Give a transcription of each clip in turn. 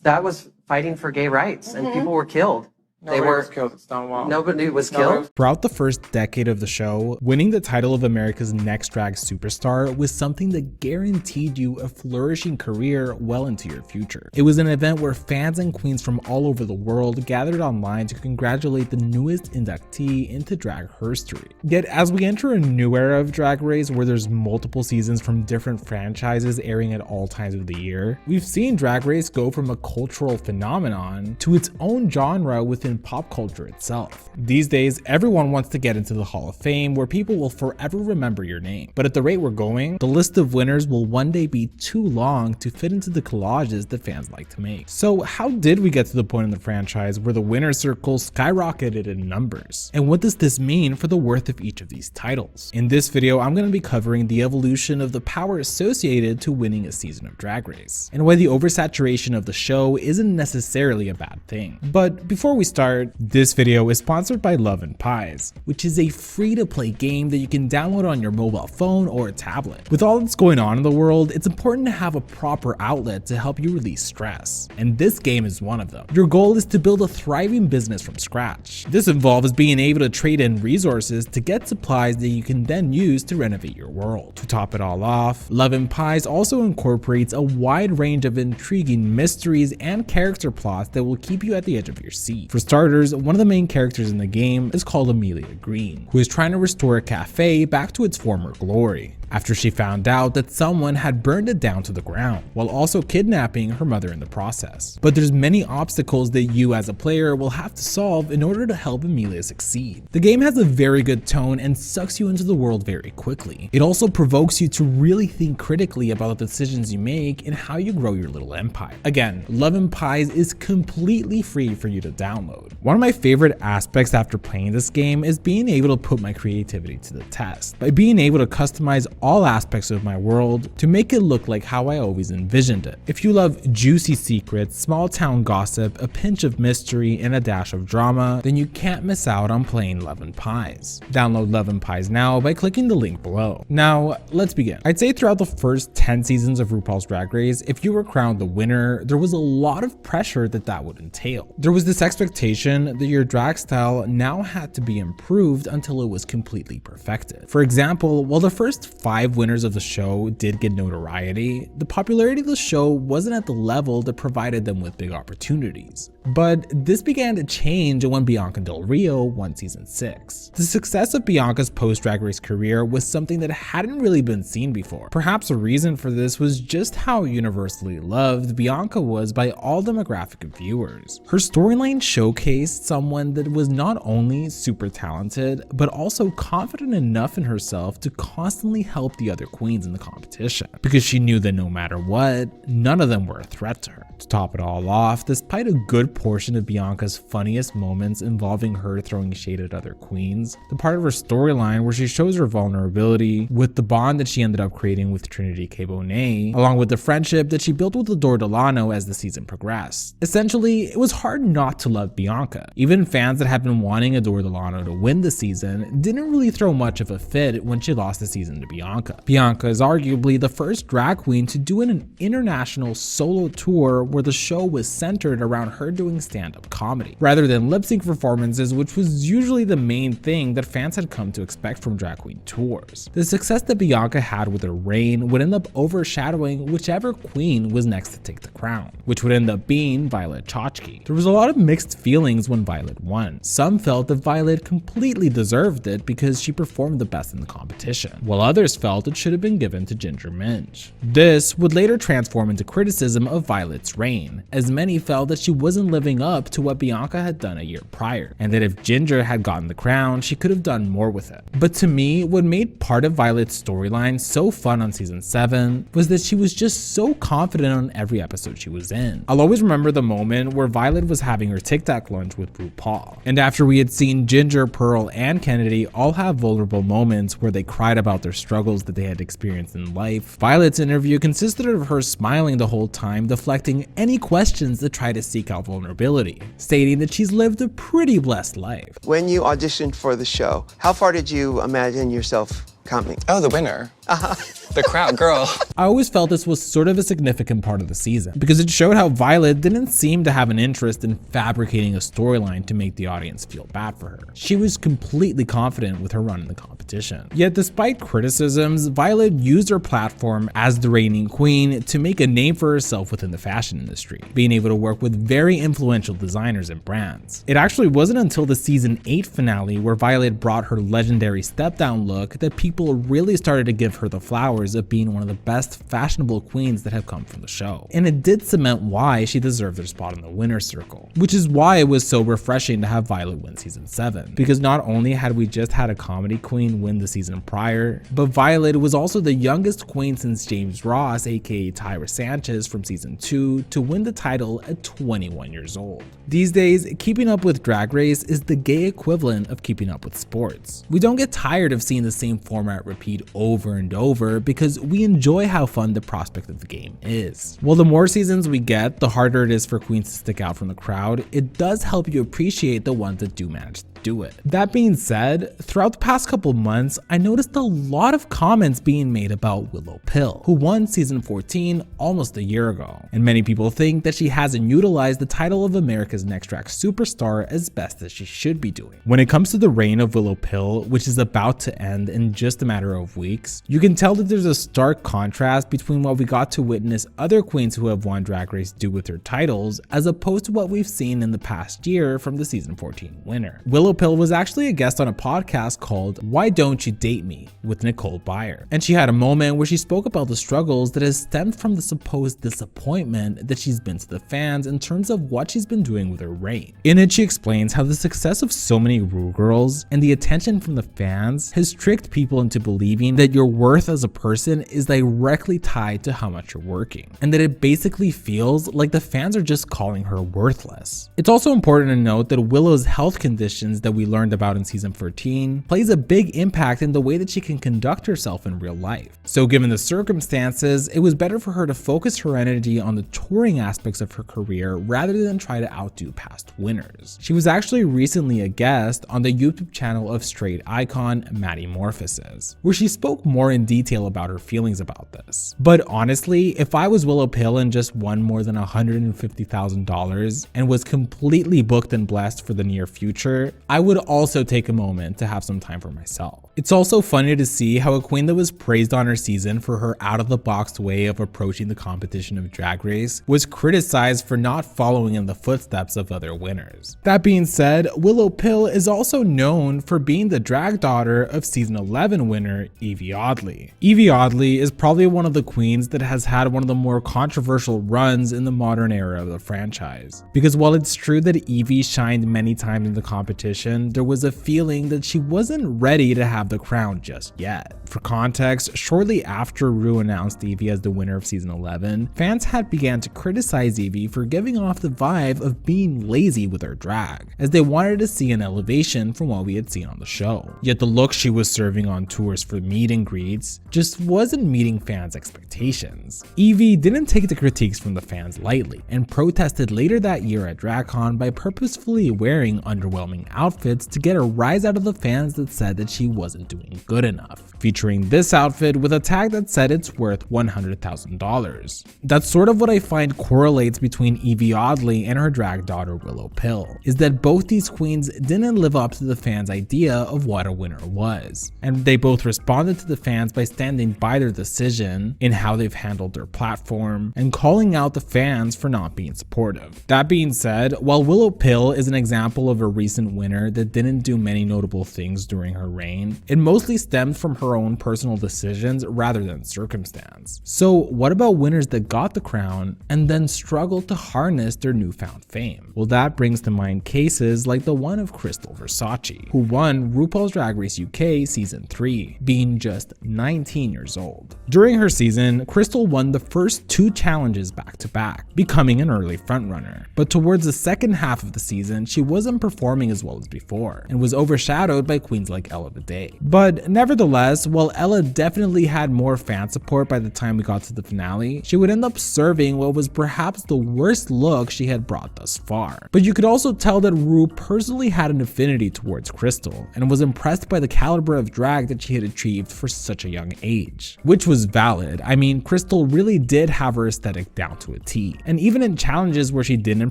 That was fighting for gay rights, and people were killed. Nobody was killed at Stonewall. Nobody was killed. Throughout the first decade of the show, winning the title of America's Next Drag Superstar was something that guaranteed you a flourishing career well into your future. It was an event where fans and queens from all over the world gathered online to congratulate the newest inductee into drag history. Yet as we enter a new era of Drag Race where there's multiple seasons from different franchises airing at all times of the year, we've seen Drag Race go from a cultural phenomenon to its own genre within pop culture itself. These days, everyone wants to get into the Hall of Fame where people will forever remember your name. But at the rate we're going, the list of winners will one day be too long to fit into the collages that fans like to make. So how did we get to the point in the franchise where the winner circle skyrocketed in numbers? And what does this mean for the worth of each of these titles? In this video, I'm going to be covering the evolution of the power associated to winning a season of Drag Race, and why the oversaturation of the show isn't necessarily a bad thing. But before we start, this video is sponsored by Love and Pies, which is a free-to-play game that you can download on your mobile phone or a tablet. With all that's going on in the world, it's important to have a proper outlet to help you release stress, and this game is one of them. Your goal is to build a thriving business from scratch. This involves being able to trade in resources to get supplies that you can then use to renovate your world. To top it all off, Love and Pies also incorporates a wide range of intriguing mysteries and character plots that will keep you at the edge of your seat. For starters, one of the main characters in the game is called Amelia Green, who is trying to restore a cafe back to its former glory, after she found out that someone had burned it down to the ground, while also kidnapping her mother in the process. But there's many obstacles that you as a player will have to solve in order to help Amelia succeed. The game has a very good tone and sucks you into the world very quickly. It also provokes you to really think critically about the decisions you make and how you grow your little empire. Again, Love and Pies is completely free for you to download. One of my favorite aspects after playing this game is being able to put my creativity to the test, by being able to customize all aspects of my world to make it look like how I always envisioned it. If you love juicy secrets, small town gossip, a pinch of mystery, and a dash of drama, then you can't miss out on playing Love and Pies. Download Love and Pies now by clicking the link below. Now, let's begin. I'd say throughout the first 10 seasons of RuPaul's Drag Race, if you were crowned the winner, there was a lot of pressure that would entail. There was this expectation that your drag style now had to be improved until it was completely perfected. For example, while the first 5 winners of the show did get notoriety, the popularity of the show wasn't at the level that provided them with big opportunities. But this began to change when Bianca Del Rio won season 6. The success of Bianca's post-Drag Race career was something that hadn't really been seen before. Perhaps a reason for this was just how universally loved Bianca was by all demographic of viewers. Her storyline showcased someone that was not only super talented, but also confident enough in herself to constantly help the other queens in the competition, because she knew that no matter what, none of them were a threat to her. To top it all off, despite a good portion of Bianca's funniest moments involving her throwing shade at other queens, the part of her storyline where she shows her vulnerability with the bond that she ended up creating with Trinity K. Bonet, along with the friendship that she built with Adore Delano as the season progressed. Essentially, it was hard not to love Bianca. Even fans that had been wanting Adore Delano to win the season didn't really throw much of a fit when she lost the season to Bianca. Bianca is arguably the first drag queen to do an international solo tour where the show was centered around her doing stand-up comedy, rather than lip-sync performances, which was usually the main thing that fans had come to expect from drag queen tours. The success that Bianca had with her reign would end up overshadowing whichever queen was next to take the crown, which would end up being Violet Chachki. There was a lot of mixed feelings when Violet won. Some felt that Violet completely deserved it because she performed the best in the competition, while others felt it should have been given to Ginger Minj. This would later transform into criticism of Violet's reign, as many felt that she wasn't living up to what Bianca had done a year prior, and that if Ginger had gotten the crown, she could have done more with it. But to me, what made part of Violet's storyline so fun on season 7 was that she was just so confident on every episode she was in. I'll always remember the moment where Violet was having her Tic Tac lunch with RuPaul, and after we had seen Ginger, Pearl, and Kennedy all have vulnerable moments where they cried about their struggles that they had experienced in life, Violet's interview consisted of her smiling the whole time, deflecting any questions that try to seek out vulnerability, stating that she's lived a pretty blessed life. When you auditioned for the show, how far did you imagine yourself coming? Oh, the winner. The crowd, girl. I always felt this was sort of a significant part of the season because it showed how Violet didn't seem to have an interest in fabricating a storyline to make the audience feel bad for her. She was completely confident with her run in the competition. Yet despite criticisms, Violet used her platform as the reigning queen to make a name for herself within the fashion industry, being able to work with very influential designers and brands. It actually wasn't until the season 8 finale where Violet brought her legendary step-down look that people really started to give her the flowers of being one of the best fashionable queens that have come from the show. And it did cement why she deserved her spot in the winner's circle, which is why it was so refreshing to have Violet win season 7. Because not only had we just had a comedy queen win the season prior, but Violet was also the youngest queen since James Ross, aka Tyra Sanchez from season 2, to win the title at 21 years old. These days, keeping up with Drag Race is the gay equivalent of keeping up with sports. We don't get tired of seeing the same format repeat over and over because we enjoy how fun the prospect of the game is. While the more seasons we get, the harder it is for queens to stick out from the crowd, it does help you appreciate the ones that do manage to do it. That being said, throughout the past couple months, I noticed a lot of comments being made about Willow Pill, who won season 14 almost a year ago. And many people think that she hasn't utilized the title of America's Next Drag Superstar as best as she should be doing. When it comes to the reign of Willow Pill, which is about to end in just a matter of weeks, you can tell that there's a stark contrast between what we got to witness other queens who have won Drag Race do with their titles, as opposed to what we've seen in the past year from the season 14 winner. Willow Pill was actually a guest on a podcast called Why Don't You Date Me with Nicole Byer, and she had a moment where she spoke about the struggles that has stemmed from the supposed disappointment that she's been to the fans in terms of what she's been doing with her reign. In it, she explains how the success of so many Ru girls and the attention from the fans has tricked people into believing that your worth as a person is directly tied to how much you're working, and that it basically feels like the fans are just calling her worthless. It's also important to note that Willow's health conditions that we learned about in season 14 plays a big impact in the way that she can conduct herself in real life. So given the circumstances, it was better for her to focus her energy on the touring aspects of her career rather than try to outdo past winners. She was actually recently a guest on the YouTube channel of straight icon Maddie Morphosis, where she spoke more in detail about her feelings about this. But honestly, if I was Willow Pill and just won more than $150,000 and was completely booked and blessed for the near future, I would also take a moment to have some time for myself. It's also funny to see how a queen that was praised on her season for her out-of-the-box way of approaching the competition of Drag Race was criticized for not following in the footsteps of other winners. That being said, Willow Pill is also known for being the drag daughter of season 11 winner Yvie Oddly. Yvie Oddly is probably one of the queens that has had one of the more controversial runs in the modern era of the franchise. Because while it's true that Yvie shined many times in the competition, there was a feeling that she wasn't ready to have the crown just yet. For context, shortly after Ru announced Yvie as the winner of season 11, fans had began to criticize Yvie for giving off the vibe of being lazy with her drag, as they wanted to see an elevation from what we had seen on the show. Yet the look she was serving on tours for meet and greets just wasn't meeting fans' expectations. Yvie didn't take the critiques from the fans lightly, and protested later that year at DragCon by purposefully wearing underwhelming outfits to get a rise out of the fans that said that she wasn't doing good enough, featuring this outfit with a tag that said it's worth $100,000. That's sort of what I find correlates between Yvie Oddly and her drag daughter Willow Pill, is that both these queens didn't live up to the fans' idea of what a winner was, and they both responded to the fans by standing by their decision in how they've handled their platform and calling out the fans for not being supportive. That being said, while Willow Pill is an example of a recent winner that didn't do many notable things during her reign, it mostly stemmed from her own personal decisions rather than circumstance. So what about winners that got the crown and then struggled to harness their newfound fame? Well, that brings to mind cases like the one of Krystal Versace, who won RuPaul's Drag Race UK season 3, being just 19 years old. During her season, Krystal won the first 2 challenges back to back, becoming an early frontrunner. But towards the second half of the season, she wasn't performing as well as before, and was overshadowed by queens like Ella Day. But nevertheless, Plus, while Ella definitely had more fan support by the time we got to the finale, she would end up serving what was perhaps the worst look she had brought thus far. But you could also tell that Rue personally had an affinity towards Krystal and was impressed by the caliber of drag that she had achieved for such a young age. Which was valid. I mean, Krystal really did have her aesthetic down to a T. And even in challenges where she didn't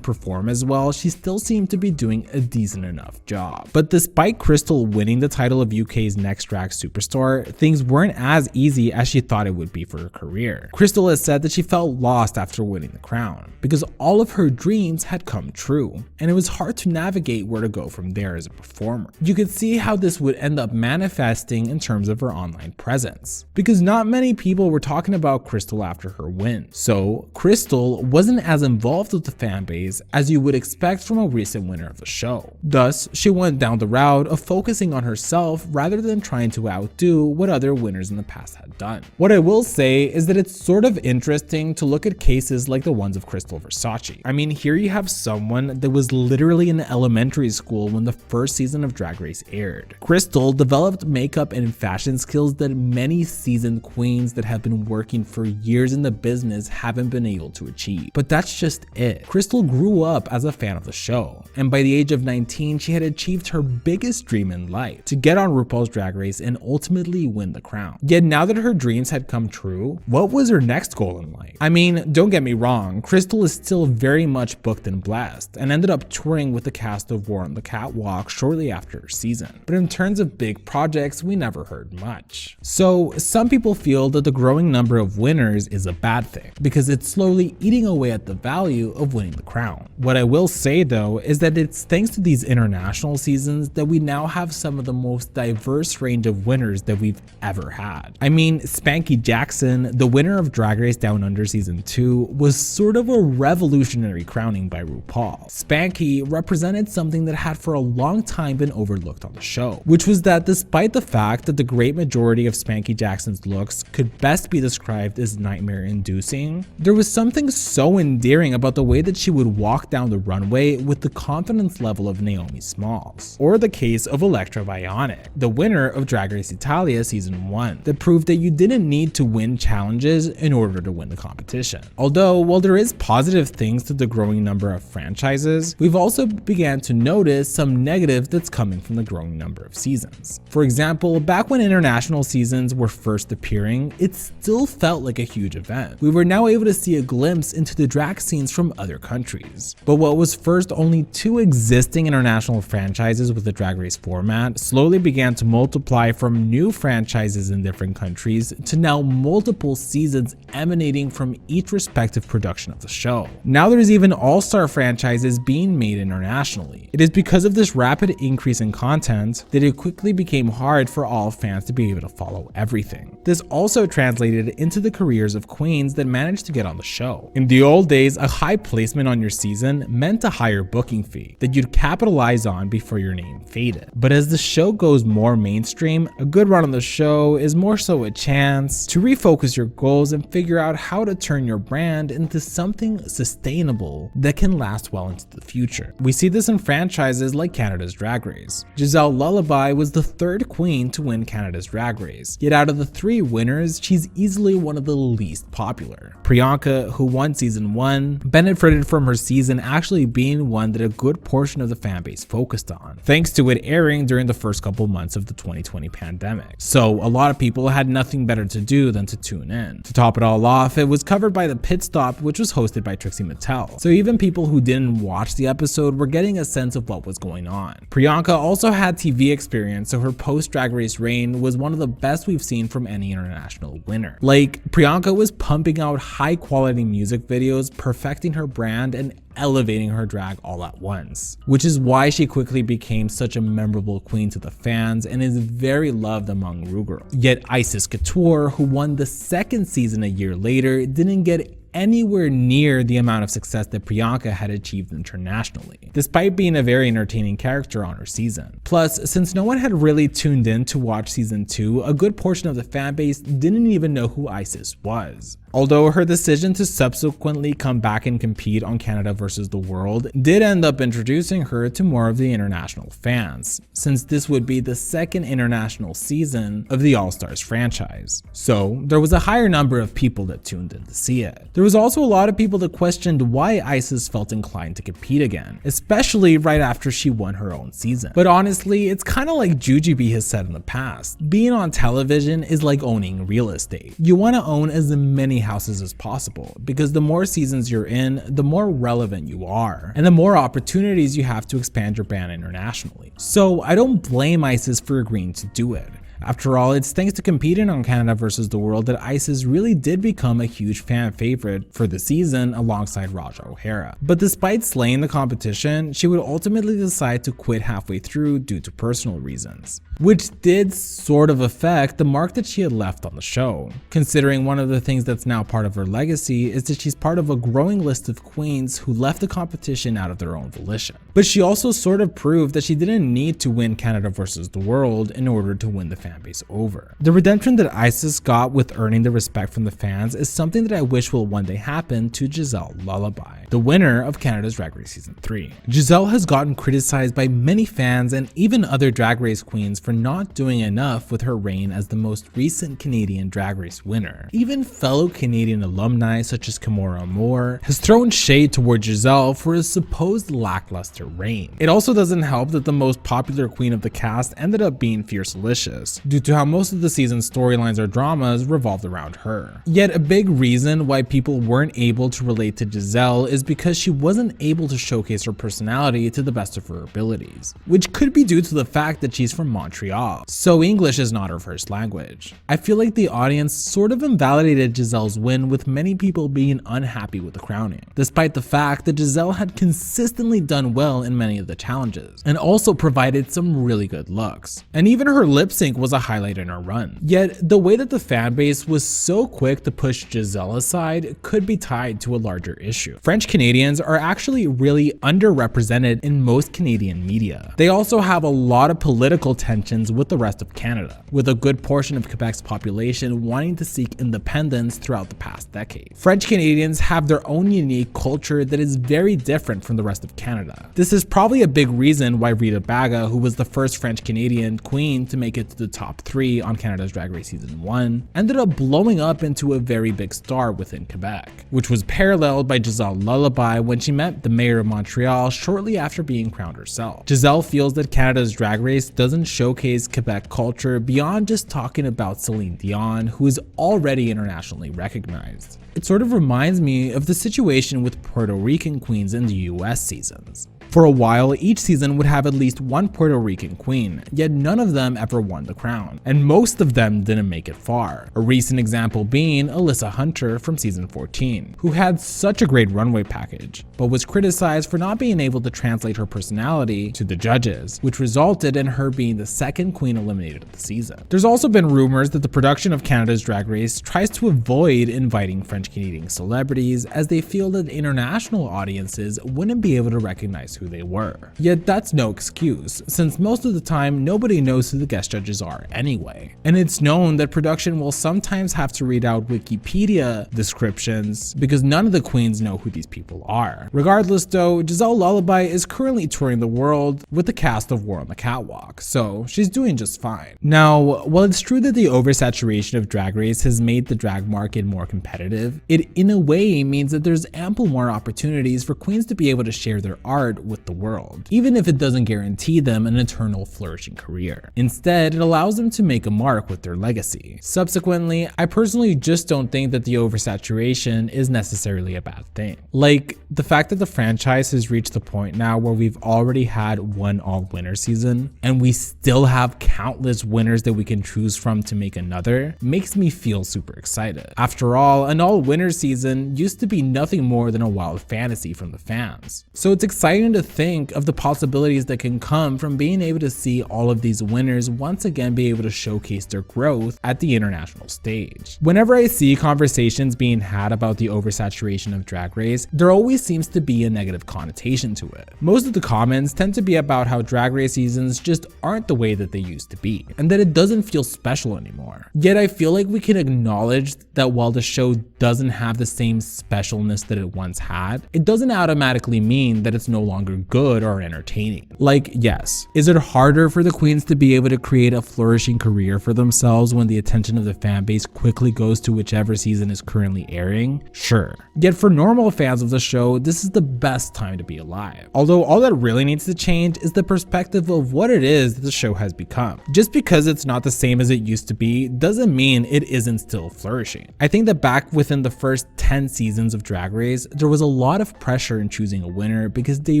perform as well, she still seemed to be doing a decent enough job. But despite Krystal winning the title of UK's Next Drag Superstar, things weren't as easy as she thought it would be for her career. Krystal has said that she felt lost after winning the crown, because all of her dreams had come true, and it was hard to navigate where to go from there as a performer. You could see how this would end up manifesting in terms of her online presence, because not many people were talking about Krystal after her win. So Krystal wasn't as involved with the fan base as you would expect from a recent winner of the show. Thus, she went down the route of focusing on herself rather than trying to outdo what other winners in the past had done. What I will say is that it's sort of interesting to look at cases like the ones of Krystal Versace. I mean, here you have someone that was literally in elementary school when the first season of Drag Race aired. Krystal developed makeup and fashion skills that many seasoned queens that have been working for years in the business haven't been able to achieve. But that's just it. Krystal grew up as a fan of the show, and by the age of 19, she had achieved her biggest dream in life, to get on RuPaul's Drag Race and ultimately win the crown. Yet now that her dreams had come true, what was her next goal in life? I mean, don't get me wrong, Krystal is still very much booked and blessed, and ended up touring with the cast of War on the Catwalk shortly after her season. But in terms of big projects, we never heard much. So some people feel that the growing number of winners is a bad thing, because it's slowly eating away at the value of winning the crown. What I will say though is that it's thanks to these international seasons that we now have some of the most diverse range of winners that we've ever had. I mean, Spanky Jackson, the winner of Drag Race Down Under Season 2, was sort of a revolutionary crowning by RuPaul. Spanky represented something that had for a long time been overlooked on the show, which was that despite the fact that the great majority of Spanky Jackson's looks could best be described as nightmare-inducing, there was something so endearing about the way that she would walk down the runway with the confidence level of Naomi Smalls. Or the case of Electra Bionic, the winner of Drag Race Italia Season 1, that proved that you didn't need to win challenges in order to win the competition. Although, while there is positive things to the growing number of franchises, we've also began to notice some negative that's coming from the growing number of seasons. For example, back when international seasons were first appearing, it still felt like a huge event. We were now able to see a glimpse into the drag scenes from other countries. But what was first only 2 existing international franchises with the Drag Race format slowly began to multiply from new franchises in different countries to now multiple seasons emanating from each respective production of the show. Now there's even all-star franchises being made internationally. It is because of this rapid increase in content that it quickly became hard for all fans to be able to follow everything. This also translated into the careers of queens that managed to get on the show. In the old days, a high placement on your season meant a higher booking fee that you'd capitalize on before your name faded. But as the show goes more mainstream, a good run on the show is more so a chance to refocus your goals and figure out how to turn your brand into something sustainable that can last well into the future. We see this in franchises like Canada's Drag Race. Giselle Lullaby was the 3rd queen to win Canada's Drag Race, yet out of the 3 winners, she's easily one of the least popular. Priyanka, who won Season 1, benefited from her season actually being one that a good portion of the fanbase focused on, thanks to it airing during the first couple months of the 2020 pandemic. So a lot of people had nothing better to do than to tune in. To top it all off, it was covered by The Pit Stop, which was hosted by Trixie Mattel. So even people who didn't watch the episode were getting a sense of what was going on. Priyanka also had TV experience, so her post-Drag Race reign was one of the best we've seen from any international winner. Like, Priyanka was pumping out high-quality music videos, perfecting her brand, and elevating her drag all at once, which is why she quickly became such a memorable queen to the fans and is very loved among Ru girls. Yet Icesis Coutoure, who won the 2nd season a year later, didn't get anywhere near the amount of success that Priyanka had achieved internationally, despite being a very entertaining character on her season. Plus, since no one had really tuned in to watch Season 2, a good portion of the fanbase didn't even know who Icesis was. Although her decision to subsequently come back and compete on Canada vs. the World did end up introducing her to more of the international fans, since this would be the second international season of the All-Stars franchise. So there was a higher number of people that tuned in to see it. There was also a lot of people that questioned why Icesis felt inclined to compete again, especially right after she won her own season. But honestly, it's kind of like Jujubee has said in the past. Being on television is like owning real estate. You want to own as many houses as possible, because the more seasons you're in, the more relevant you are, and the more opportunities you have to expand your brand internationally. So I don't blame Icesis for agreeing to do it. After all, it's thanks to competing on Canada vs. the World that Icesis really did become a huge fan favorite for the season alongside Raja O'Hara. But despite slaying the competition, she would ultimately decide to quit halfway through due to personal reasons, which did sort of affect the mark that she had left on the show, considering one of the things that's now part of her legacy is that she's part of a growing list of queens who left the competition out of their own volition. But she also sort of proved that she didn't need to win Canada vs. the World in order to win the fan base over. The redemption that Icesis got with earning the respect from the fans is something that I wish will one day happen to Giselle Lullaby, the winner of Canada's Drag Race Season 3. Giselle has gotten criticized by many fans and even other Drag Race queens for not doing enough with her reign as the most recent Canadian Drag Race winner. Even fellow Canadian alumni such as Kimora Moore has thrown shade toward Giselle for a supposed lackluster reign. It also doesn't help that the most popular queen of the cast ended up being Fierce Delicious, due to how most of the season's storylines or dramas revolved around her. Yet a big reason why people weren't able to relate to Giselle is because she wasn't able to showcase her personality to the best of her abilities, which could be due to the fact that she's from Montreal, so English is not her first language. I feel like the audience sort of invalidated Giselle's win, with many people being unhappy with the crowning, despite the fact that Giselle had consistently done well in many of the challenges, and also provided some really good looks. And even her lip sync was a highlight in her run. Yet the way that the fan base was so quick to push Giselle aside could be tied to a larger issue. French Canadians are actually really underrepresented in most Canadian media. They also have a lot of political tensions with the rest of Canada, with a good portion of Quebec's population wanting to seek independence throughout the past decade. French Canadians have their own unique culture that is very different from the rest of Canada. This is probably a big reason why Rita Baga, who was the first French Canadian queen to make it to the top 3 on Canada's Drag Race Season 1, ended up blowing up into a very big star within Quebec, which was paralleled by Giselle Lullaby when she met the mayor of Montreal shortly after being crowned herself. Giselle feels that Canada's Drag Race doesn't showcase Quebec culture beyond just talking about Celine Dion, who is already internationally recognized. It sort of reminds me of the situation with Puerto Rican queens in the US seasons. For a while, each season would have at least one Puerto Rican queen, yet none of them ever won the crown, and most of them didn't make it far. A recent example being Alyssa Hunter from season 14, who had such a great runway package, but was criticized for not being able to translate her personality to the judges, which resulted in her being the second queen eliminated of the season. There's also been rumors that the production of Canada's Drag Race tries to avoid inviting French Canadian celebrities, as they feel that international audiences wouldn't be able to recognize who they were. Yet that's no excuse, since most of the time nobody knows who the guest judges are anyway. And it's known that production will sometimes have to read out Wikipedia descriptions because none of the queens know who these people are. Regardless though, Giselle Lullaby is currently touring the world with the cast of War on the Catwalk, so she's doing just fine. Now, while it's true that the oversaturation of Drag Race has made the drag market more competitive, it in a way means that there's ample more opportunities for queens to be able to share their art with the world, even if it doesn't guarantee them an eternal flourishing career. Instead, it allows them to make a mark with their legacy. Subsequently, I personally just don't think that the oversaturation is necessarily a bad thing. Like, the fact that the franchise has reached the point now where we've already had one all-winner season, and we still have countless winners that we can choose from to make another, makes me feel super excited. After all, an all-winner season used to be nothing more than a wild fantasy from the fans. So it's exciting to to think of the possibilities that can come from being able to see all of these winners once again be able to showcase their growth at the international stage. Whenever I see conversations being had about the oversaturation of Drag Race, there always seems to be a negative connotation to it. Most of the comments tend to be about how Drag Race seasons just aren't the way that they used to be, and that it doesn't feel special anymore. Yet I feel like we can acknowledge that while the show doesn't have the same specialness that it once had, it doesn't automatically mean that it's no longer good or entertaining. Like, yes, is it harder for the queens to be able to create a flourishing career for themselves when the attention of the fan base quickly goes to whichever season is currently airing? Sure. Yet for normal fans of the show, this is the best time to be alive. Although all that really needs to change is the perspective of what it is that the show has become. Just because it's not the same as it used to be doesn't mean it isn't still flourishing. I think that back within the first 10 seasons of Drag Race, there was a lot of pressure in choosing a winner because they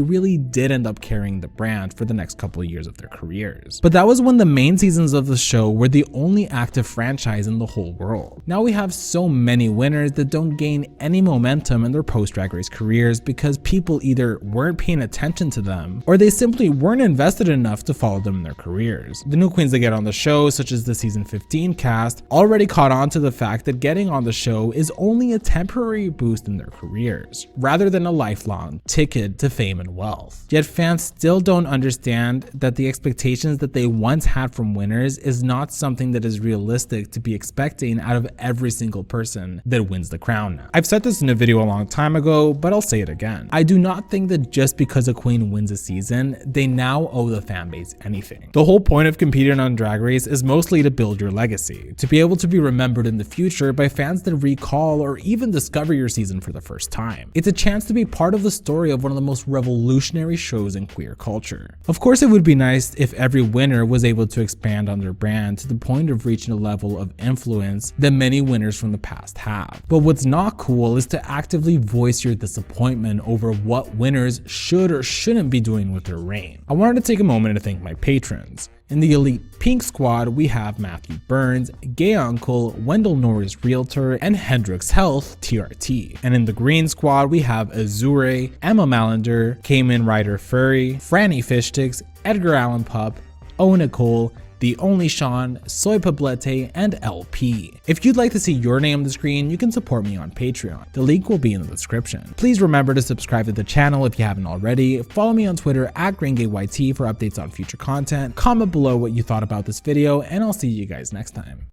really did end up carrying the brand for the next couple of years of their careers. But that was when the main seasons of the show were the only active franchise in the whole world. Now we have so many winners that don't gain any momentum in their post-Drag Race careers because people either weren't paying attention to them or they simply weren't invested enough to follow them in their careers. The new queens that get on the show, such as the season 15 cast, already caught on to the fact that getting on the show is only a temporary boost in their careers, rather than a lifelong ticket to fame and wealth. Yet fans still don't understand that the expectations that they once had from winners is not something that is realistic to be expecting out of every single person that wins the crown now. I've said this in a video a long time ago, but I'll say it again. I do not think that just because a queen wins a season, they now owe the fan base anything. The whole point of competing on Drag Race is mostly to build your legacy, to be able to be remembered in the future by fans that recall or even discover your season for the first time. It's a chance to be part of the story of one of the most revolutionary shows in queer culture. Of course, it would be nice if every winner was able to expand on their brand to the point of reaching a level of influence that many winners from the past have. But what's not cool is to actively voice your disappointment over what winners should or shouldn't be doing with their reign. I wanted to take a moment to thank my patrons. In the Elite Pink Squad, we have Matthew Burns, Gay Uncle, Wendell Norris Realtor, and Hendrix Health TRT. And in the Green Squad, we have Azure, Emma Malander, Cayman Ryder Furry, Franny Fishsticks, Edgar Allan Pup, O Nicole, The Only Sean, Soy Pablete, and LP. If you'd like to see your name on the screen, you can support me on Patreon. The link will be in the description. Please remember to subscribe to the channel if you haven't already. Follow me on Twitter at GreenGayYT for updates on future content. Comment below what you thought about this video, and I'll see you guys next time.